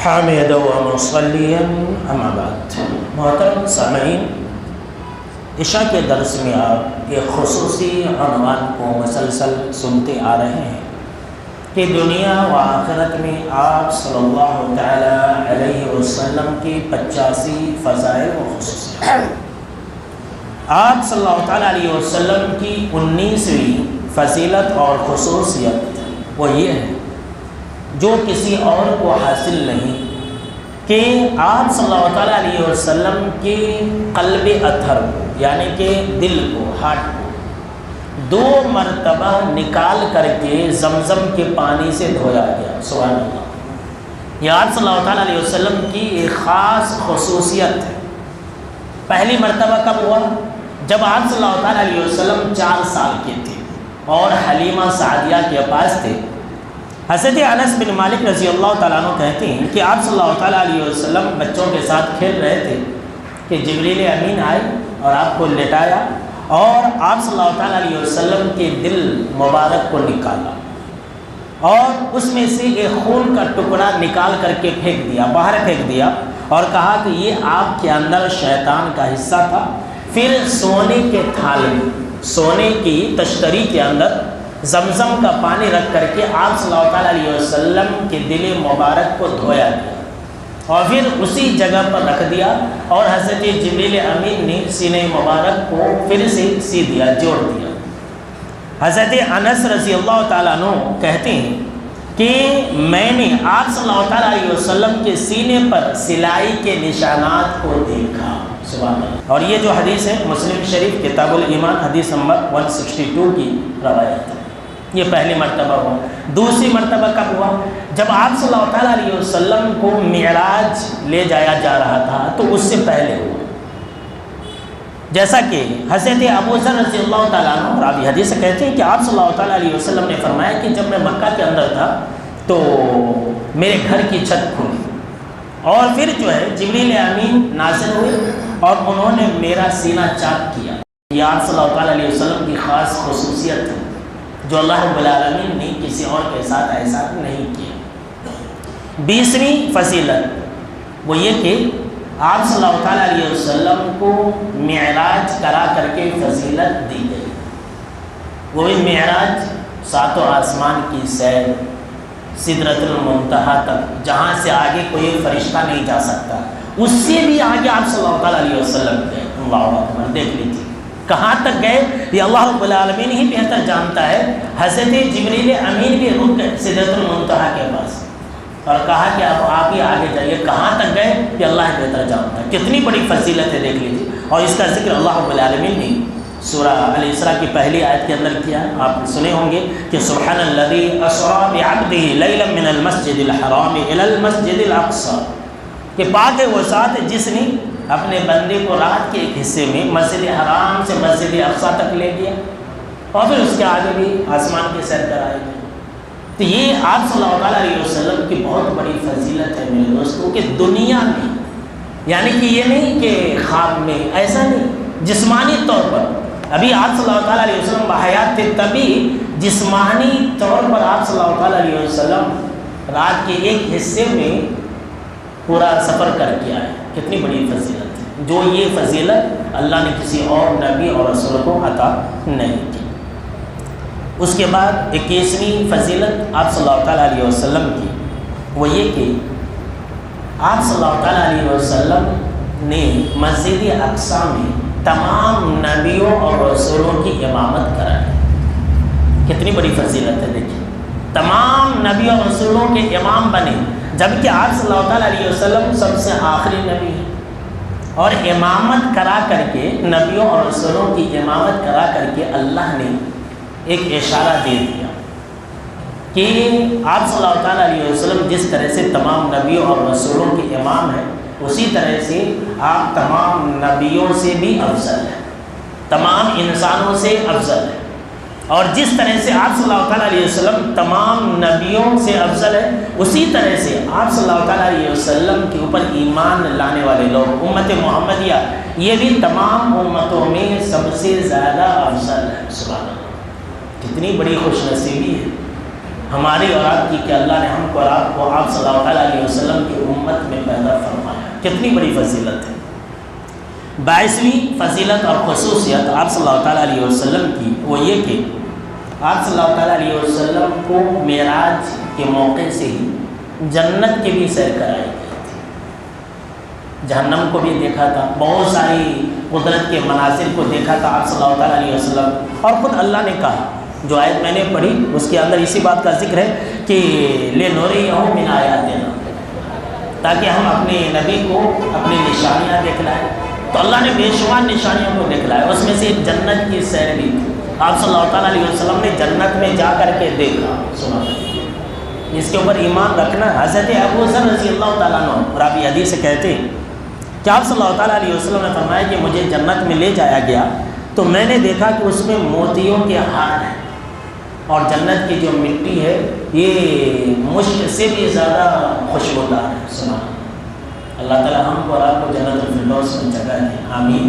حامدا ومصلیا اما بعد۔ محترم سامعین، عشاء کے درس میں آپ ایک خصوصی عنوان کو مسلسل سنتے آ رہے ہیں کہ دنیا و آخرت میں آپ صلی اللہ تعالی علیہ وسلم کی 85 فضائل و خصوصیات۔ آپ صلی اللہ تعالی علیہ وسلم کی 19ویں فضیلت اور خصوصیت وہ یہ ہے جو کسی اور کو حاصل نہیں کہ آپ صلی اللہ تعالی علیہ وسلم کے قلب اطہر یعنی کہ دل کو، ہارٹ کو 2 مرتبہ نکال کر کے زمزم کے پانی سے دھویا گیا۔ سبحان اللہ، یہ آپ صلی اللہ تعالی علیہ وسلم کی ایک خاص خصوصیت ہے۔ پہلی مرتبہ کب ہوا؟ جب آپ صلی اللہ تعالی علیہ وسلم 4 سال کے تھے اور حلیمہ سعدیہ کے پاس تھے۔ حضرت انس بن مالک رضی اللہ تعالیٰ عنہ کہتے ہیں کہ آپ صلی اللہ تعالیٰ علیہ وسلم بچوں کے ساتھ کھیل رہے تھے کہ جبریل امین آئے اور آپ کو لٹایا اور آپ صلی اللہ تعالیٰ علیہ وسلم کے دل مبارک کو نکالا اور اس میں سے ایک خون کا ٹکڑا نکال کر کے پھینک دیا، باہر پھینک دیا اور کہا کہ یہ آپ کے اندر شیطان کا حصہ تھا۔ پھر سونے کے تھالے، سونے کی تشتری کے اندر زمزم کا پانی رکھ کر کے آپ صلی اللہ تعالیٰ علیہ وسلم کے دل مبارک کو دھویا گیا اور پھر اسی جگہ پر رکھ دیا اور حضرت جبریل امین نے سینے مبارک کو پھر سے سی دیا، جوڑ دیا۔ حضرت انس رضی اللہ تعالیٰ عنہ کہتے ہیں کہ میں نے آپ صلی اللہ تعالیٰ علیہ وسلم کے سینے پر سلائی کے نشانات کو دیکھا۔ سبحان اللہ۔ اور یہ جو حدیث ہے مسلم شریف کتاب الایمان حدیث نمبر 162 کی روایت ہے۔ یہ پہلی مرتبہ ہوا۔ دوسری مرتبہ کب ہوا؟ جب آپ صلی اللہ تعالیٰ علیہ وسلم کو معراج لے جایا جا رہا تھا تو اس سے پہلے ہوا۔ جیسا کہ حضرت ابو ذر رضی اللہ تعالیٰ عنہ راوی حدیث کہتے ہیں کہ آپ صلی اللہ تعالیٰ علیہ وسلم نے فرمایا کہ جب میں مکہ کے اندر تھا تو میرے گھر کی چھت کھلی اور پھر جو ہے جبریل امین نازل ہوئے اور انہوں نے میرا سینہ چاک کیا۔ یہ آپ صلی اللہ تعالیٰ علیہ وسلم کی خاص خصوصیت ہے جو اللہ رب العالمین نے کسی اور کے ساتھ ایسا نہیں کیا۔ 20ویں فضیلت وہ یہ کہ آپ صلی اللہ تعالیٰ علیہ وسلم کو معراج کرا کر کے فضیلت دی گئی۔ وہ معراج 7 آسمان کی سیر، سدرۃ المنتہا تک، جہاں سے آگے کوئی فرشتہ نہیں جا سکتا، اس سے بھی آگے آپ صلی اللہ تعالیٰ علیہ وسلم گئے۔ اللہ اکبر، دیکھ لیجیے کہاں تک گئے، یہ اللہ رب العالمین ہی بہتر جانتا ہے۔ حضرت جبریل امین بھی رک گئے سدرۃ المنتہا کے پاس اور کہا کہ اب آپ ہی آگے جائیے، کہاں تک گئے یہ اللہ ہی بہتر جانتا ہے۔ کتنی بڑی فضیلت ہے دیکھ لیجیے، اور اس کا ذکر اللہ رب العالمین نے سورہ الاسراء کی پہلی آیت کے اندر کیا۔ آپ سنے ہوں گے کہ سبحان الذی اسری بعبدہ لیلا من المسجد الحرام الی المسجد الاقصی، کہ پاک ہے وہ ذات جس نے اپنے بندے کو رات کے ایک حصے میں مسجد حرام سے مسجد اقصی تک لے گیا اور پھر اس کے آگے بھی آسمان کی سیر کرائے گی۔ تو یہ آپ صلی اللہ تعالیٰ علیہ وسلم کی بہت بڑی فضیلت ہے میرے دوستوں، کہ دنیا میں یعنی کہ یہ نہیں کہ خواب میں، ایسا نہیں، جسمانی طور پر ابھی آپ صلی اللہ تعالیٰ علیہ وسلم بحیات تھے، تبھی جسمانی طور پر آپ صلی اللہ تعالیٰ علیہ وسلم رات کے ایک حصے میں پورا سفر کر کے آئے۔ کتنی بڑی فضیلت ہے، جو یہ فضیلت اللہ نے کسی اور نبی اور رسول کو عطا نہیں کی۔ اس کے بعد 21ویں فضیلت آپ صلی اللہ تعالیٰ علیہ وسلم کی وہ یہ کہ آپ صلی اللہ تعالیٰ علیہ وسلم نے مسجد اقصی میں تمام نبیوں اور رسولوں کی امامت کرائی۔ کتنی بڑی فضیلت ہے، دیکھیے تمام نبیوں اور رسولوں کے امام بنے، جبکہ آپ صلی اللہ تعالیٰ علیہ وسلم سب سے آخری نبی ہیں، اور امامت کرا کر کے نبیوں اور رسولوں کی امامت کرا کر کے اللہ نے ایک اشارہ دے دیا کہ آپ صلی اللہ تعالیٰ علیہ وسلم جس طرح سے تمام نبیوں اور رسولوں کے امام ہیں، اسی طرح سے آپ تمام نبیوں سے بھی افضل ہیں، تمام انسانوں سے افضل ہیں، اور جس طرح سے آپ صلی اللہ تعالیٰ علیہ وسلم تمام نبیوں سے افضل ہے، اسی طرح سے آپ صلی اللہ تعالیٰ علیہ وسلم کے اوپر ایمان لانے والے لوگ امت محمدیہ یہ بھی تمام امتوں میں سب سے زیادہ افضل ہے۔ سبحان اللہ، کتنی بڑی خوش نصیبی ہے ہماری اور آپ کی کہ اللہ نے ہم کو اور آپ کو آپ صلی اللہ تعالیٰ علیہ وسلم کی امت میں پیدا فرمایا۔ کتنی بڑی فضیلت ہے۔ 22ویں فضیلت اور خصوصیت آپ صلی اللہ تعالیٰ علیہ وسلم کی وہ یہ کہ آپ صلی اللہ تعالیٰ علیہ وسلم کو معراج کے موقع سے ہی جنت کی بھی سیر کرائی گئی تھی، جہنم کو بھی دیکھا تھا، بہت ساری قدرت کے مناظر کو دیکھا تھا آپ صلی اللہ تعالیٰ علیہ وسلم۔ اور خود اللہ نے کہا، جو آیت میں نے پڑھی اس کے اندر اسی بات کا ذکر ہے کہ لِنُرِيَهُ مِنْ آیَاتِنَا، تاکہ ہم اپنے نبی کو اپنی نشانیاں دکھلائیں۔ تو اللہ نے بے شمار نشانیوں کو دکھلایا، اس میں سے جنت کی سیر بھی آپ صلی اللہ تعالیٰ علیہ وسلم نے جنت میں جا کر کے دیکھا، سنا۔ اس کے اوپر ایمان رکھنا۔ حضرت ابو ذر رضی اللہ تعالیٰ عنہ راوی حدیث سے کہتے ہیں کہ آپ صلی اللہ تعالیٰ علیہ وسلم نے فرمایا کہ مجھے جنت میں لے جایا گیا تو میں نے دیکھا کہ اس میں موتیوں کے ہار ہیں، اور جنت کی جو مٹی ہے یہ مشک سے بھی زیادہ خوشبودار ہے، سنا۔ اللہ تعالیٰ ہم کو اور آپ کو جنت الفردوس میں جگہ دے، آمین۔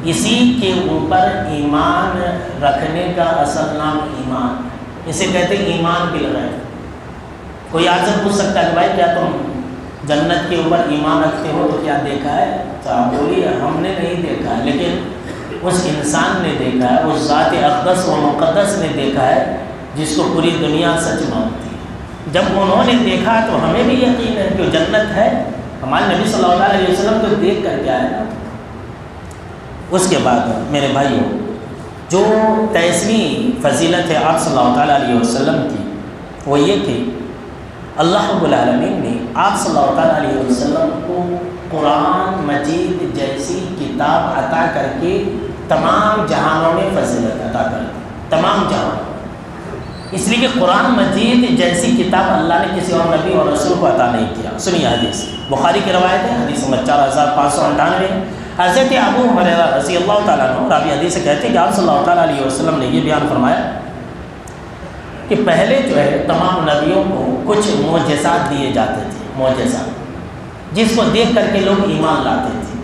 اسی کے اوپر ایمان رکھنے کا اصل نام ایمان، اسے کہتے ہیں ایمان بالغیب۔ کوئی آج سے پوچھ سکتا ہے کہ بھائی کیا تم جنت کے اوپر ایمان رکھتے ہو، تو کیا دیکھا ہے؟ تو آپ بولیے ہم نے نہیں دیکھا ہے، لیکن اس انسان نے دیکھا ہے، اس ذات اقدس و مقدس نے دیکھا ہے جس کو پوری دنیا سچ مانتی ہے۔ جب انہوں نے دیکھا تو ہمیں بھی یقین ہے کہ جنت ہے۔ ہمارے نبی صلی اللہ علیہ وسلم کو دیکھ کر کے آئے نا۔ اس کے بعد میرے بھائیوں، جو 23ویں فضیلت ہے آپ صلی اللہ تعالیٰ علیہ وسلم کی وہ یہ کہ اللہ رب العالمین نے آپ صلی اللہ تعالیٰ علیہ وسلم کو قرآن مجید جیسی کتاب عطا کر کے تمام جہانوں میں فضیلت عطا کر دی، تمام جہانوں۔ اس لیے کہ قرآن مجید جیسی کتاب اللہ نے کسی اور نبی اور رسول کو عطا نہیں کیا۔ سنیے حدیث، بخاری کی روایت ہے، حدیث نمبر 4598۔ حضرت ابو ہریرہ رضی اللہ تعالیٰ عنہ راوی حدیث سے کہتے ہیں کہ آپ صلی اللہ تعالیٰ علیہ وسلم نے یہ بیان فرمایا کہ پہلے جو ہے تمام نبیوں کو کچھ معجزات دیے جاتے تھے، معجزات جس کو دیکھ کر کے لوگ ایمان لاتے تھے۔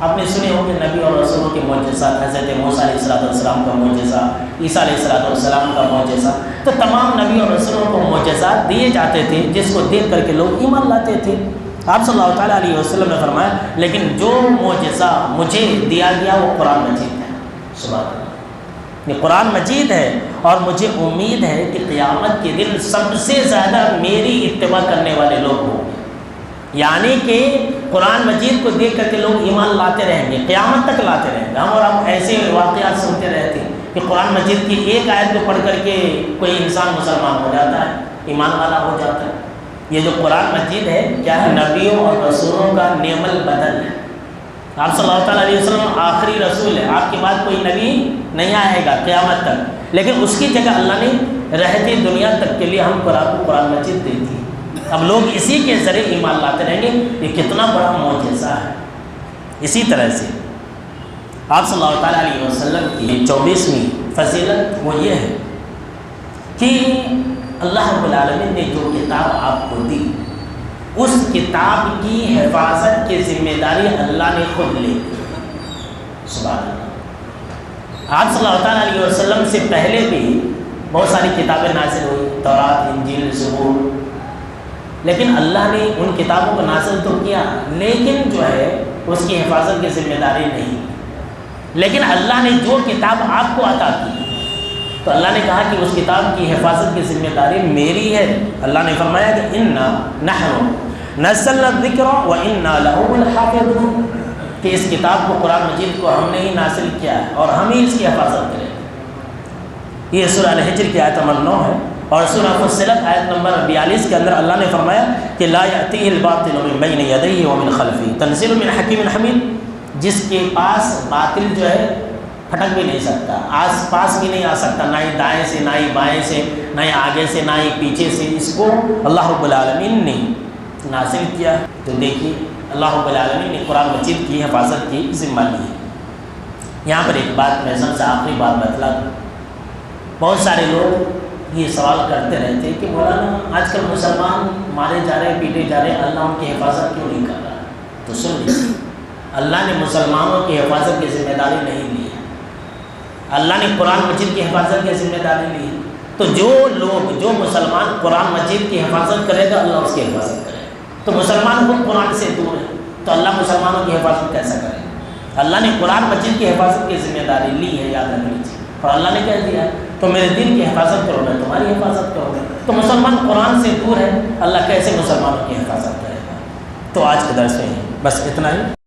آپ نے سنے ہوں گے نبی اور رسولوں کے معجزات، حضرت موسیٰ علیہ السلام کا معجزہ، عیسیٰ علیہ السلام کا معجزہ۔ تو تمام نبی اور رسولوں کو معجزات دیے جاتے تھے جس کو دیکھ کر کے لوگ ایمان لاتے تھے۔ آپ صلی اللہ تعالیٰ علیہ وسلم نے فرمایا لیکن جو معجزہ مجھے دیا گیا وہ قرآن مجید ہے، سبحان اللہ، یہ قرآن مجید ہے، اور مجھے امید ہے کہ قیامت کے دن سب سے زیادہ میری اتباع کرنے والے لوگ ہوں گے، یعنی کہ قرآن مجید کو دیکھ کر کے لوگ ایمان لاتے رہیں گے، قیامت تک لاتے رہیں گے۔ ہم اور آپ ایسے واقعات سنتے رہتے ہیں کہ قرآن مجید کی ایک آیت کو پڑھ کر کے کوئی انسان مسلمان ہو جاتا ہے، ایمان والا ہو جاتا ہے۔ یہ جو قرآن مجید ہے کیا ہے؟ نبیوں اور رسولوں کا نعم البدل ہے۔ آپ صلی اللہ تعالیٰ علیہ وسلم آخری رسول ہے، آپ کے بعد کوئی نبی نہیں آئے گا قیامت تک، لیکن اس کی جگہ اللہ نے رہتی دنیا تک کے لیے ہم قرآن مجید دی تھی۔ اب لوگ اسی کے ذریعے ایمان لاتے رہیں گے، یہ کتنا بڑا معجزہ ہے۔ اسی طرح سے آپ صلی اللہ تعالیٰ علیہ وسلم کی 24ویں فضیلت وہ یہ ہے کہ اللہ رب العالمین نے جو کتاب آپ کو دی اس کتاب کی حفاظت کی ذمہ داری اللہ نے خود لی، سبحان اللہ۔ آپ صلی اللہ تعالیٰ علیہ وسلم سے پہلے بھی بہت ساری کتابیں نازل ہوئی، تورات، انجیل، زبور، لیکن اللہ نے ان کتابوں کو نازل تو کیا لیکن جو ہے اس کی حفاظت کی ذمہ داری نہیں۔ لیکن اللہ نے جو کتاب آپ کو عطا کی تو اللہ نے کہا کہ اس کتاب کی حفاظت کی ذمہ داری میری ہے۔ اللہ نے فرمایا کہ انا نحن نزلنا الذکر وانا لہ لحافظون، کہ اس کتاب کو قرآن مجید کو ہم نے ہی نازل کیا ہے اور ہم ہی اس کی حفاظت کریں۔ یہ سورہ الحجر کی آیت نمبر 9 ہے، اور سورہ فصلت آیت نمبر 42 کے اندر اللہ نے فرمایا کہ لا یأتیہ الباطل من بین یدیہ ومن خلفہ تنزیل من حکیم حمید، جس کے پاس باطل جو ہے پھٹک بھی نہیں سکتا، آس پاس بھی نہیں آ سکتا، نہ ہی دائیں سے، نہ ہی بائیں سے، نہ ہی آگے سے، نہ ہی پیچھے سے، اس کو اللہ رب العالمین نے نازل کیا۔ تو دیکھیے اللہ رب العالمین نے قرآن مجید کی حفاظت کی ذمہ لی ہے۔ یہاں پر ایک بات میں سب سے آخری بات بتلا دوں، بہت سارے لوگ یہ سوال کرتے رہتے کہ مولانا آج کل مسلمان مارے جا رہے، پیٹے جا رہے، اللہ ان کی حفاظت کیوں نہیں کر رہا؟ تو سن لیجیے، اللہ نے مسلمانوں کی حفاظت کی ذمہ داری نہیں لی ہے، اللہ نے قرآن مجید کی حفاظت کی ذمہ داری لی ہے۔ تو جو لوگ، جو مسلمان قرآن مجید کی حفاظت کرے گا اللہ اس کی حفاظت کرے گا۔ تو مسلمان خود قرآن سے دور ہے، تو اللہ مسلمانوں کی حفاظت کیسا کرے؟ اللہ نے قرآن مجید کی حفاظت کی ذمہ داری لی ہے، یاد رکھ لیجیے، اور اللہ نے کہہ دیا تو میرے دین کی حفاظت کرو، میں تمہاری حفاظت کروں گا۔ تو مسلمان قرآن سے دور ہے، اللہ کیسے مسلمانوں کی حفاظت کرے گا؟ تو آج کے درس میں بس اتنا ہی۔